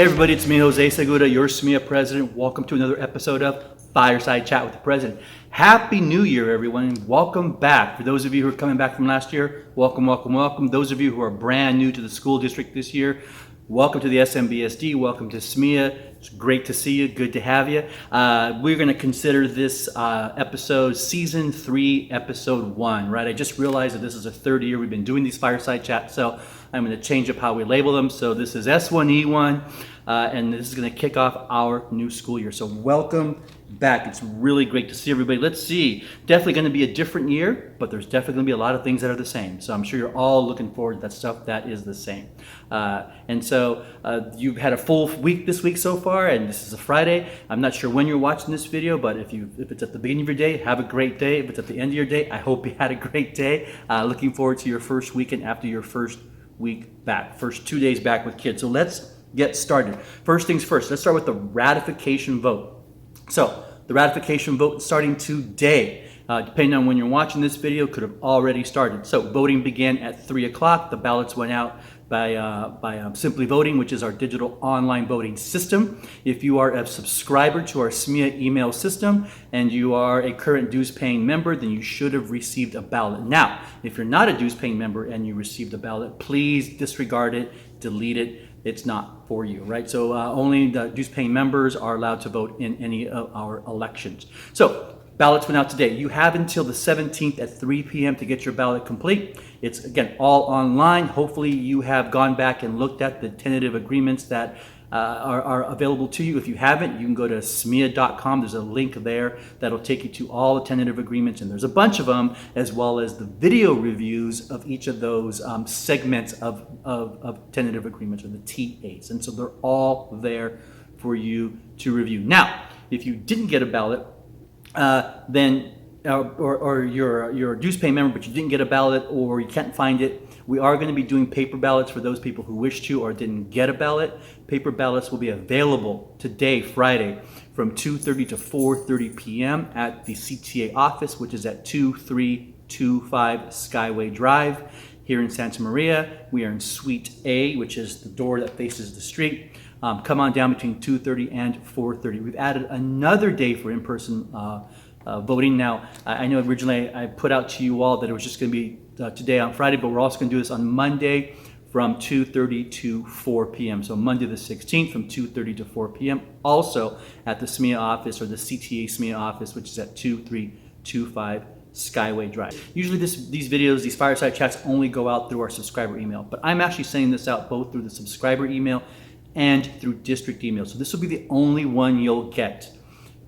Hey everybody, it's me, Jose Segura, your SMEA president. Welcome to another episode of Fireside Chat with the President. Happy New Year, everyone, and welcome back. For those of you who are coming back from last year, welcome, welcome, welcome. Those of you who are brand new to the school district this year, welcome to the SMBSD, welcome to SMEA. It's great to see you, good to have you. We're going to consider this episode Season 3, Episode 1, right? I just realized that this is the third year we've been doing these Fireside Chats, so I'm going to change up how we label them. So this is S1E1, and this is going to kick off our new school year. So welcome back. It's really great to see everybody. Let's see. Definitely going to be a different year, but there's definitely going to be a lot of things that are the same. So I'm sure you're all looking forward to that stuff that is the same. And so you've had a full week this week so far, and this is a Friday. I'm not sure when you're watching this video, but if it's at the beginning of your day, have a great day. If it's at the end of your day, I hope you had a great day. Looking forward to your first weekend after your first week back, first 2 days back with kids. So let's get started. First things first, let's start with the ratification vote. So the ratification vote starting today. Depending on when you're watching this video, could have already started. So voting began at 3 o'clock. The ballots went out by Simply Voting, which is our digital online voting system. If you are a subscriber to our SMEA email system and you are a current dues paying member, then you should have received a ballot. Now, if you're not a dues paying member and you received a ballot, please disregard it, delete it. It's not for you, right? So only the dues paying members are allowed to vote in any of our elections. So ballots went out today. You have until the 17th at 3 p.m. to get your ballot complete. It's, again, all online. Hopefully you have gone back and looked at the tentative agreements that are available to you. If you haven't, you can go to smea.com. There's a link there that'll take you to all the tentative agreements, and there's a bunch of them, as well as the video reviews of each of those segments of tentative agreements, or the T8s. And so they're all there for you to review. Now, if you didn't get a ballot, then or you're a dues paying member but you didn't get a ballot or you can't find it, we are going to be doing paper ballots for those people who wish to or didn't get a ballot. Paper ballots will be available today, Friday, from 2:30 to 4:30 p.m. at the CTA office, which is at 2325 Skyway Drive here in Santa Maria. We are in Suite A, which is the door that faces the street. Come on down between 2:30 and 4:30. We've added another day for in-person voting. Now, I know originally I put out to you all that it was just going to be today on Friday, but we're also going to do this on Monday from 2:30 to 4 p.m. So Monday the 16th from 2:30 to 4 p.m. Also at the SMEA office, or the CTA SMEA office, which is at 2325 Skyway Drive. Usually these videos, these fireside chats only go out through our subscriber email, but I'm actually sending this out both through the subscriber email and through district email. So this will be the only one you'll get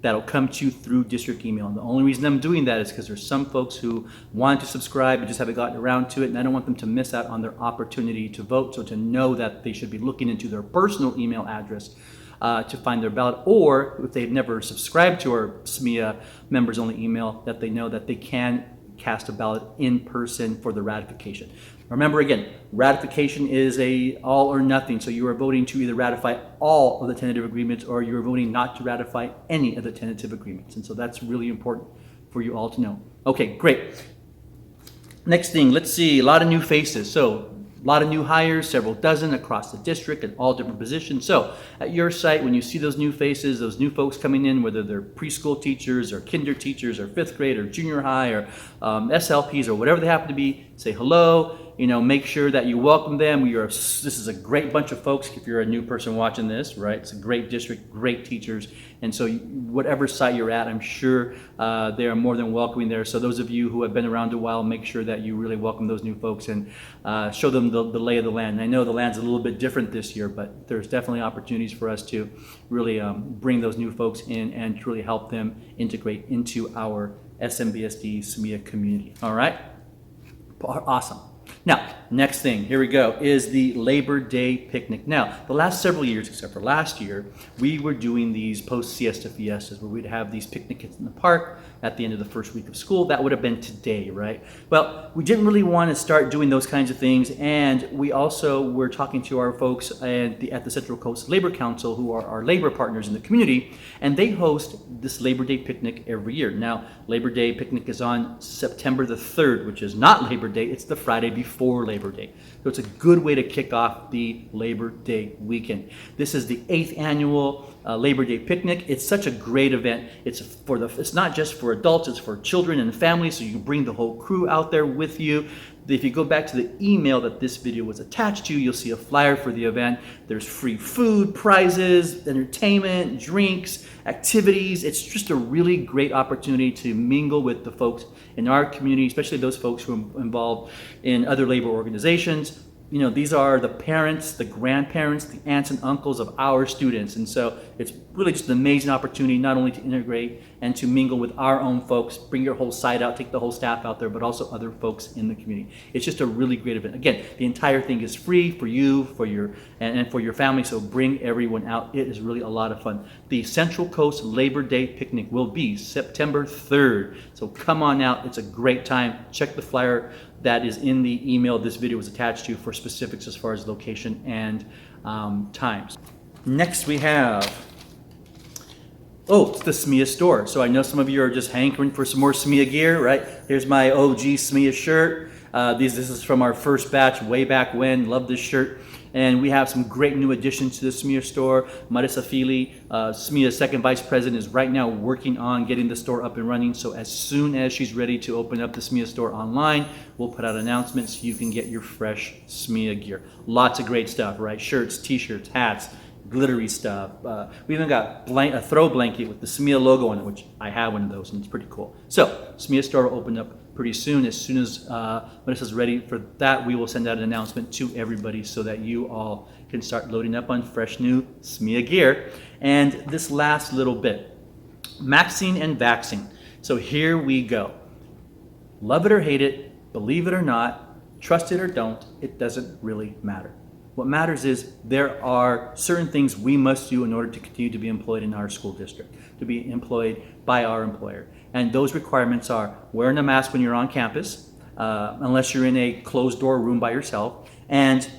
that'll come to you through district email. And the only reason I'm doing that is because there's some folks who want to subscribe but just haven't gotten around to it, and I don't want them to miss out on their opportunity to vote. So to know that they should be looking into their personal email address to find their ballot, or if they've never subscribed to our SMEA members only email, that they know that they can cast a ballot in person for the ratification. Remember, again, ratification is a all or nothing. So you are voting to either ratify all of the tentative agreements or you are voting not to ratify any of the tentative agreements. And so that's really important for you all to know. Okay, great. Next thing, let's see, a lot of new faces. So a lot of new hires, several dozen across the district in all different positions. So at your site, when you see those new faces, those new folks coming in, whether they're preschool teachers or kinder teachers or fifth grade or junior high or SLPs or whatever they happen to be, say hello. Make sure that you welcome them. This is a great bunch of folks if you're a new person watching this, right? It's a great district, great teachers. And so whatever site you're at, I'm sure they are more than welcoming there. So those of you who have been around a while, make sure that you really welcome those new folks and show them the lay of the land. And I know the land's a little bit different this year, but there's definitely opportunities for us to really bring those new folks in and to really help them integrate into our SMBSD SMEA community. All right? Awesome. Now, next thing, here we go, is the Labor Day picnic. Now, the last several years, except for last year, we were doing these post-siesta fiestas where we'd have these picnics in the park at the end of the first week of school. That would have been today, right? Well, we didn't really want to start doing those kinds of things, and we also were talking to our folks at the Central Coast Labor Council, who are our labor partners in the community, and they host this Labor Day picnic every year. Now, Labor Day picnic is on September the 3rd, which is not Labor Day, it's the Friday before Labor Labor Day. So it's a good way to kick off the Labor Day weekend. This is the 8th annual Labor Day picnic. It's such a great event. It's not just for adults, it's for children and families, so you can bring the whole crew out there with you. If you go back to the email that this video was attached to, you'll see a flyer for the event. There's free food, prizes, entertainment, drinks, activities. It's just a really great opportunity to mingle with the folks in our community, especially those folks who are involved in other labor organizations. You know, these are the parents, the grandparents, the aunts and uncles of our students. And so it's really just an amazing opportunity not only to integrate and to mingle with our own folks, bring your whole site out, take the whole staff out there, but also other folks in the community. It's just a really great event. Again, the entire thing is free for you, and for your family, so bring everyone out. It is really a lot of fun. The Central Coast Labor Day picnic will be September 3rd. So come on out. It's a great time. Check the flyer that is in the email this video was attached to for specifics as far as location and times. Next we have, it's the SMEA store. So I know some of you are just hankering for some more SMEA gear, right? Here's my OG SMEA shirt. This is from our first batch way back when. Love this shirt. And we have some great new additions to the SMEA store. Marissa Feely, SMEA's second vice president, is right now working on getting the store up and running. So as soon as she's ready to open up the SMEA store online, we'll put out announcements so you can get your fresh SMEA gear. Lots of great stuff, right? Shirts, t-shirts, hats, glittery stuff. We even got a throw blanket with the SMEA logo on it, which I have one of those, and it's pretty cool. So SMEA store will open up pretty soon. As soon as Melissa's ready for that, we will send out an announcement to everybody so that you all can start loading up on fresh new SMEA gear. And this last little bit, maxing and vaxing. So here we go. Love it or hate it, believe it or not, trust it or don't, it doesn't really matter. What matters is there are certain things we must do in order to continue to be employed in our school district, to be employed by our employer. And those requirements are wearing a mask when you're on campus, unless you're in a closed door room by yourself. And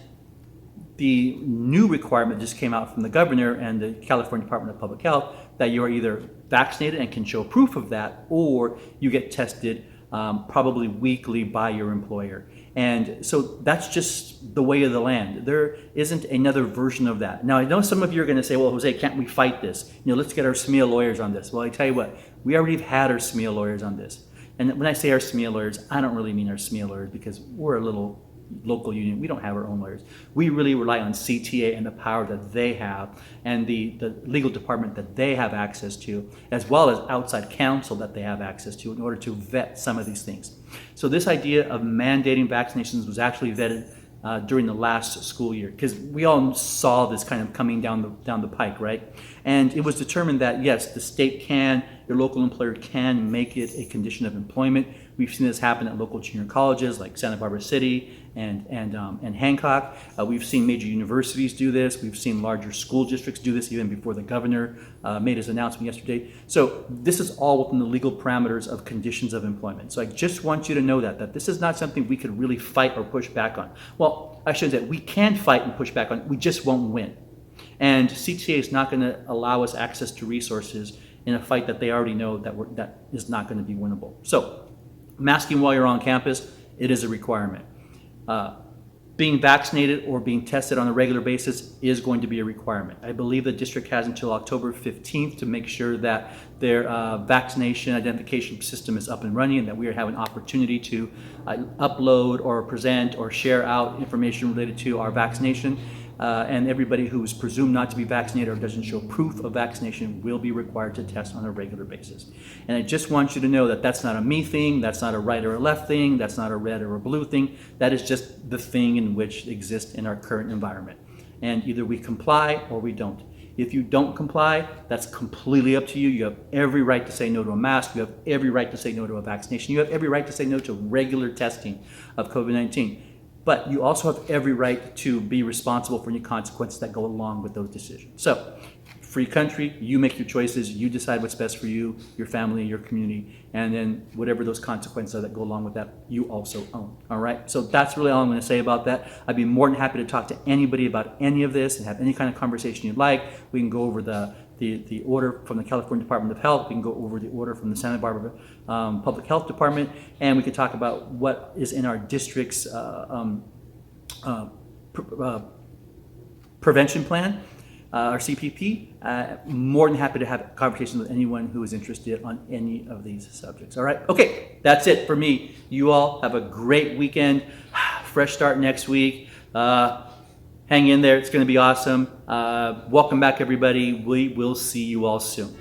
the new requirement just came out from the governor and the California Department of Public Health that you are either vaccinated and can show proof of that, or you get tested probably weekly by your employer. And so that's just the way of the land. There isn't another version of that. Now, I know some of you are going to say, well, Jose, can't we fight this? Let's get our SMEA lawyers on this. Well, I tell you what, we already have had our SMEA lawyers on this. And when I say our SMEA lawyers, I don't really mean our SMEA lawyers because we're a little local union. We don't have our own lawyers. We really rely on CTA and the power that they have and the legal department that they have access to, as well as outside counsel that they have access to in order to vet some of these things. So this idea of mandating vaccinations was actually vetted during the last school year, because we all saw this kind of coming down the pike, right? And it was determined that yes, the state your local employer can make it a condition of employment. We've seen this happen at local junior colleges like Santa Barbara City and Hancock. We've seen major universities do this. We've seen larger school districts do this even before the governor made his announcement yesterday. So this is all within the legal parameters of conditions of employment. So I just want you to know that this is not something we could really fight or push back on. Well, I should say we can fight and push back on, we just won't win. And CTA is not going to allow us access to resources in a fight that they already know that is not going to be winnable. So masking while you're on campus, it is a requirement. Being vaccinated or being tested on a regular basis is going to be a requirement. I believe the district has until October 15th to make sure that their vaccination identification system is up and running and that we have an opportunity to upload or present or share out information related to our vaccination. And everybody who is presumed not to be vaccinated or doesn't show proof of vaccination will be required to test on a regular basis. And I just want you to know that that's not a me thing, that's not a right or a left thing, that's not a red or a blue thing. That is just the thing in which exists in our current environment. And either we comply or we don't. If you don't comply, that's completely up to you. You have every right to say no to a mask. You have every right to say no to a vaccination. You have every right to say no to regular testing of COVID-19. But you also have every right to be responsible for any consequences that go along with those decisions. So, free country, you make your choices, you decide what's best for you, your family, your community, and then whatever those consequences are that go along with that, you also own. All right? So that's really all I'm going to say about that. I'd be more than happy to talk to anybody about any of this and have any kind of conversation you'd like. We can go over the order from the California Department of Health. We can go over the order from the Santa Barbara Public Health Department, and we can talk about what is in our district's prevention plan, or CPP. More than happy to have conversations with anyone who is interested on any of these subjects. All right. Okay. That's it for me. You all have a great weekend. Fresh start next week. Hang in there. It's going to be awesome. Welcome back, everybody. We will see you all soon.